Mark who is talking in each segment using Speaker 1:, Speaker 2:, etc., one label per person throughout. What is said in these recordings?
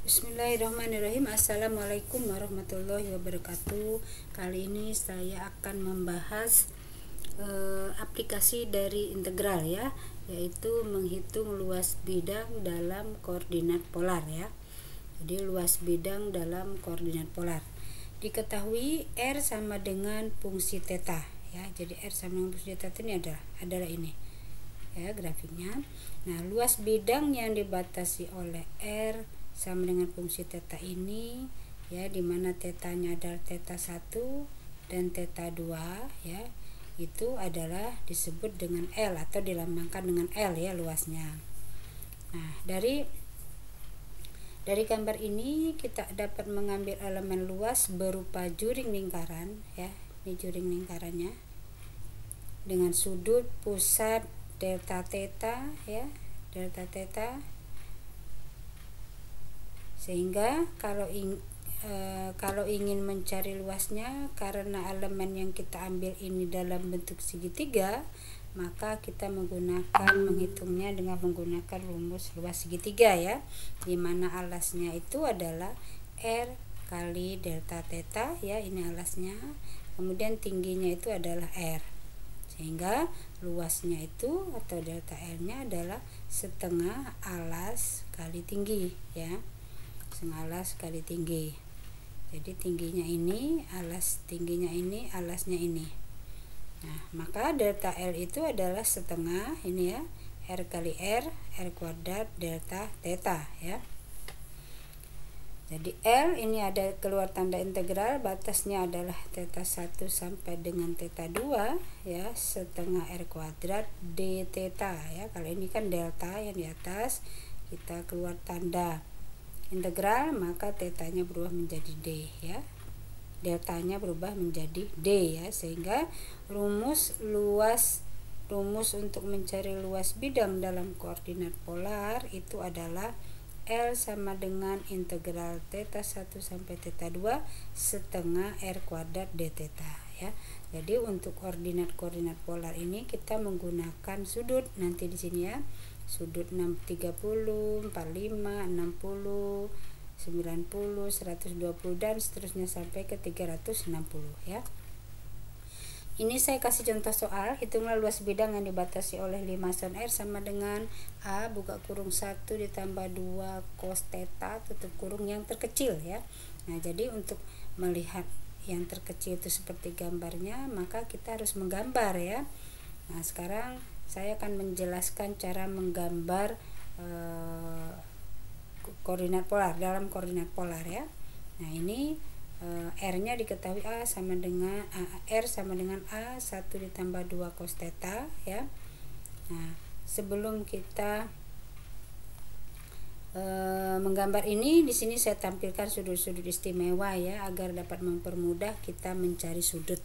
Speaker 1: Bismillahirrahmanirrahim. Assalamualaikum warahmatullahi wabarakatuh. Kali ini saya akan membahas aplikasi dari integral ya, yaitu menghitung luas bidang dalam koordinat polar ya. Jadi luas bidang dalam koordinat polar. Diketahui R sama dengan fungsi theta ya. Jadi R sama dengan fungsi theta ini adalah ini ya grafiknya. Nah, luas bidang yang dibatasi oleh R sama dengan fungsi theta ini ya, dimana tetanya adalah theta 1 dan theta 2 ya, itu adalah disebut dengan L atau dilambangkan dengan L ya luasnya. Nah, dari gambar ini kita dapat mengambil elemen luas berupa juring lingkaran ya. Ini juring lingkarannya dengan sudut pusat delta theta ya, delta theta. Sehingga kalau ingin mencari luasnya, karena elemen yang kita ambil ini dalam bentuk segitiga, maka kita menghitungnya dengan menggunakan rumus luas segitiga ya, dimana alasnya itu adalah R kali delta theta ya, ini alasnya, kemudian tingginya itu adalah R, sehingga luasnya itu atau delta L nya adalah setengah alas kali tinggi ya, alas kali tinggi. Jadi tingginya ini, alas tingginya ini, alasnya ini. Nah, maka delta L itu adalah setengah ini ya, R kali R kuadrat delta theta ya. Jadi L ini ada keluar tanda integral, batasnya adalah theta 1 sampai dengan theta 2 ya, setengah R kuadrat d theta ya. Kalau ini kan delta yang di atas, kita keluar tanda integral, maka tetanya berubah menjadi D ya, deltanya berubah menjadi D ya, sehingga rumus untuk mencari luas bidang dalam koordinat polar itu adalah L sama dengan integral theta 1 sampai theta 2 setengah R kuadrat D theta ya. Jadi untuk koordinat polar ini kita menggunakan sudut nanti di sini ya, sudut 30, 45, 60, 90, 120 dan seterusnya sampai ke 360 ya. Ini saya kasih contoh soal, hitunglah luas bidang yang dibatasi oleh 5 sin R sama dengan A buka kurung 1 ditambah 2 cos theta tutup kurung yang terkecil ya. Nah, jadi untuk melihat yang terkecil itu seperti gambarnya, maka kita harus menggambar ya. Nah, sekarang saya akan menjelaskan cara menggambar koordinat polar dalam koordinat polar ya. Nah, ini R-nya diketahui R sama dengan A 1 ditambah 2 cos theta ya. Nah, sebelum kita menggambar ini, di sini saya tampilkan sudut-sudut istimewa ya, agar dapat mempermudah kita mencari sudut.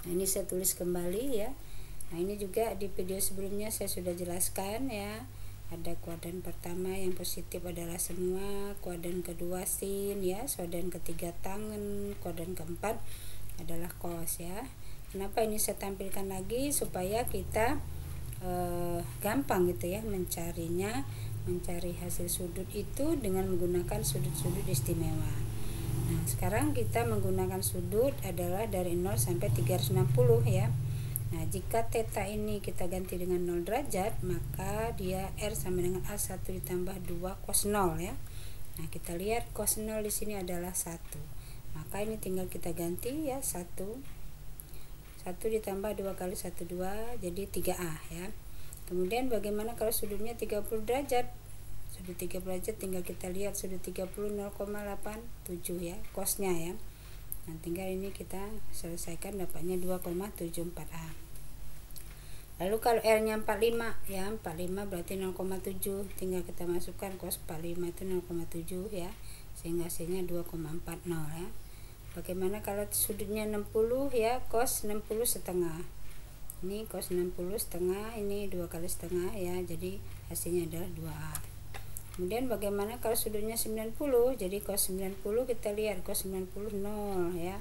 Speaker 1: Nah, ini saya tulis kembali ya. Nah, ini juga di video sebelumnya saya sudah jelaskan ya. Ada kuadran pertama yang positif adalah semua, kuadran kedua sin ya, kuadran ketiga tangen, kuadran keempat adalah cos ya. Kenapa ini saya tampilkan lagi? Supaya kita gampang gitu ya mencarinya, mencari hasil sudut itu dengan menggunakan sudut-sudut istimewa. Nah, sekarang kita menggunakan sudut adalah dari 0 sampai 360 ya. Nah, jika theta ini kita ganti dengan 0 derajat, maka dia R sama dengan A1 ditambah 2 cos 0 ya. Nah, kita lihat cos 0 di sini adalah 1. Maka ini tinggal kita ganti ya, 1 ditambah 2 kali 1 2 jadi 3A ya. Kemudian bagaimana kalau sudutnya 30 derajat? Sudut 30 derajat tinggal kita lihat sudut 30 0,87 ya, cosnya ya. Nah, tinggal ini kita selesaikan, dapatnya 2,74A. Lalu kalau R-nya 45 ya, 45 berarti 0,7, tinggal kita masukkan cos 45 itu 0,7 ya, sehingga hasilnya 2,40 ya. Bagaimana kalau sudutnya 60 ya, cos 60 setengah. Ini cos 60 setengah, ini 2 kali setengah ya, jadi hasilnya adalah 2A. Kemudian bagaimana kalau sudutnya 90? Jadi cos 90 kita lihat cos 90 0 ya.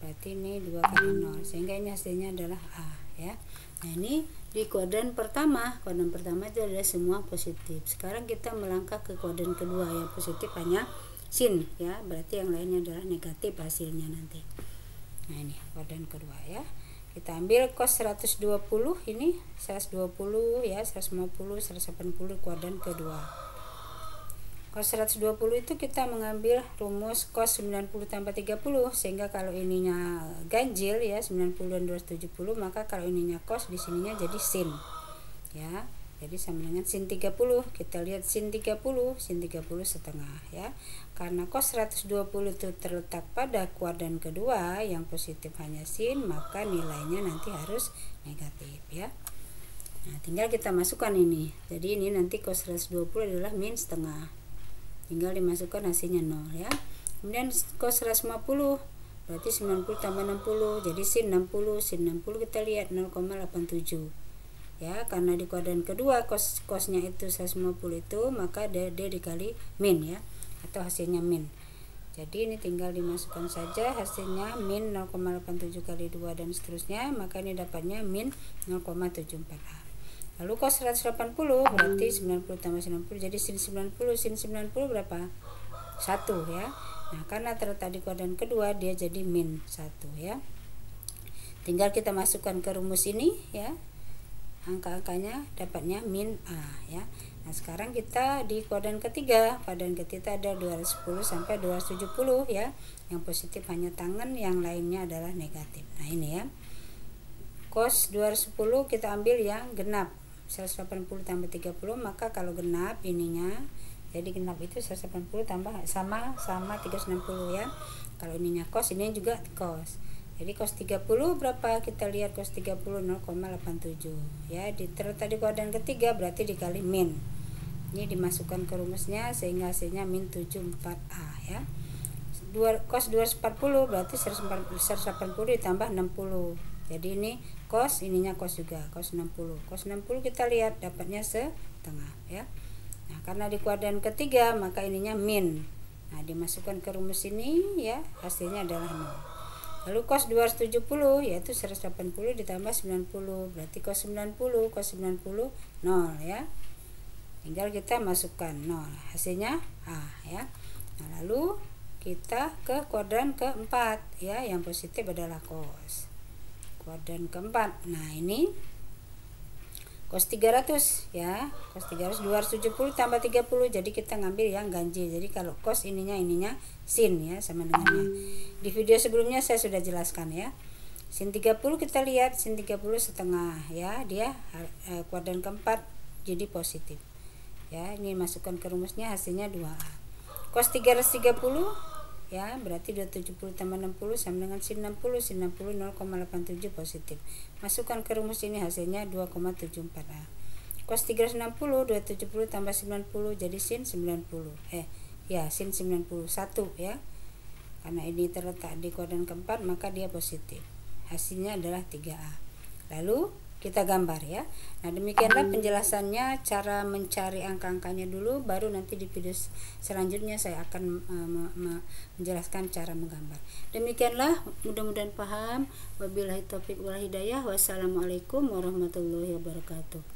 Speaker 1: Berarti ini 2 kali 0, sehingga ini hasilnya adalah A ya. Nah, ini di kuadran pertama itu adalah semua positif. Sekarang kita melangkah ke kuadran kedua, yang positif hanya sin ya, berarti yang lainnya adalah negatif hasilnya nanti. Nah ini kuadran kedua ya, kita ambil cos 120, ini 120 ya, 150, 180 kuadran kedua. Cos 120 itu kita mengambil rumus cos 90 tambah 30, sehingga kalau ininya ganjil ya 90 dan 270, maka kalau ininya cos di sininya jadi sin ya, jadi sama dengan sin 30. Kita lihat sin 30 setengah ya, karena cos 120 itu terletak pada kuadran kedua yang positif hanya sin, maka nilainya nanti harus negatif ya. Nah tinggal kita masukkan ini, jadi ini nanti cos 120 adalah min setengah, tinggal dimasukkan hasilnya 0 ya. Kemudian cos 150 berarti 90 tambah 60 jadi sin 60. Sin 60 kita lihat 0,87 ya, karena di kuadran kedua cosnya itu 150 itu, maka dia dikali min ya, atau hasilnya min. Jadi ini tinggal dimasukkan saja hasilnya min 0,87 kali 2 dan seterusnya, maka ini dapatnya min 0,74A. Lalu cos 180 berarti 90 tambah 90 jadi sin 90. Sin 90 berapa? 1 ya. Nah karena terletak di kuadran kedua, dia jadi min 1 ya. Tinggal kita masukkan ke rumus ini ya, angka-angkanya dapatnya min A ya. Nah sekarang kita di kuadran ketiga. Kuadran ketiga ada 210 sampai 270 ya, yang positif hanya tangen, yang lainnya adalah negatif. Nah ini ya, cos 210 kita ambil yang genap, 180 tambah 30, maka kalau genap ininya, jadi genap itu 180 tambah sama 360 ya. Kalau ininya cos, ini juga cos. Jadi cos 30 berapa? Kita lihat cos 30 0,87 ya, terletak di kuadran ketiga berarti dikali min. Ini dimasukkan ke rumusnya sehingga hasilnya min 74A ya. Cos 240 berarti 180 ditambah 60. Jadi ini cos, ininya cos juga, cos 60. Cos 60 kita lihat dapatnya setengah ya. Nah, karena di kuadran ketiga maka ininya min. Nah, dimasukkan ke rumus ini ya, hasilnya adalah 0. Lalu cos 270 yaitu 180 ditambah 90, berarti cos 90 0 ya. Tinggal kita masukkan 0, hasilnya A ya. Nah, lalu kita ke kuadran keempat ya, yang positif adalah cos. Kuadran keempat, nah ini cos 300 ya, cos 300 270 tambah 30, jadi kita ngambil yang ganjil. Jadi kalau cos ininya sin ya, sama dengannya. Di video sebelumnya saya sudah jelaskan ya. Sin 30 kita lihat, sin 30 setengah ya, dia kuadran keempat jadi positif ya. Ini masukkan ke rumusnya, hasilnya 2A. Cos 330 ya, berarti 270 tambah 60 sama dengan sin 60. Sin 60 0,87 positif. Masukkan ke rumus ini, hasilnya 2,74A. Cos 360 270 tambah 90 jadi sin 90. Sin 91 ya. Karena ini terletak di kuadran keempat maka dia positif. Hasilnya adalah 3A. Lalu kita gambar ya. Nah demikianlah penjelasannya, cara mencari angka-angkanya dulu, baru nanti di video selanjutnya saya akan menjelaskan cara menggambar. Demikianlah, mudah-mudahan paham. Wabillahi taufiq wal hidayah. Wassalamualaikum warahmatullahi wabarakatuh.